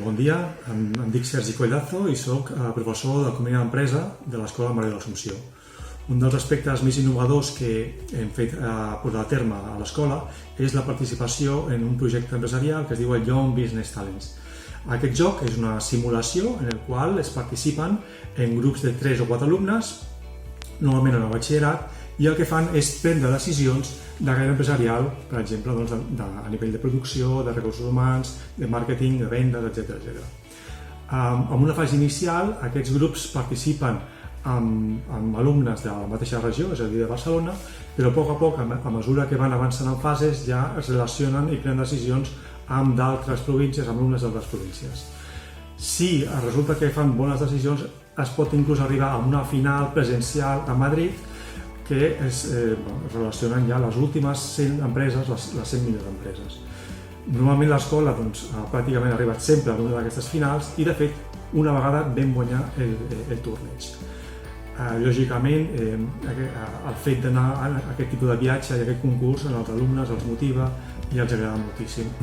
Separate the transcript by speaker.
Speaker 1: Bon dia, em dic Sergi Collazo i soc professor d'Economia d'Empresa de l'Escola Mare de l'Assumpció. Un dels aspectes més innovadors que hem fet portar a terme a l'escola és la participació en un projecte empresarial que es diu el Young Business Talents. Aquest joc és una simulació en el qual es participen en grups de 3 o 4 alumnes, normalment en el batxillerat, i el que fan és prendre decisions de carrera empresarial, per exemple, a nivell de producció, de recursos humans, de màrqueting, de vendes, etc. En una fase inicial, aquests grups participen amb alumnes de la mateixa regió, és a dir, de Barcelona, però a poc, a mesura que van avançant en fases, ja es relacionen i prenen decisions amb d'altres províncies, amb alumnes d'altres províncies. Si resulta que fan bones decisions, es pot inclús arribar a una final presencial a Madrid que es relacionen ja les últimes 100 empreses, les 100 millors empreses. Normalment l'escola pràcticament ha arribat sempre a una d'aquestes finals i, de fet, una vegada vam guanyar el torneig. Lògicament, el fet d'anar a aquest tipus de viatge i a aquest concurs als alumnes els motiva i els agrada moltíssim.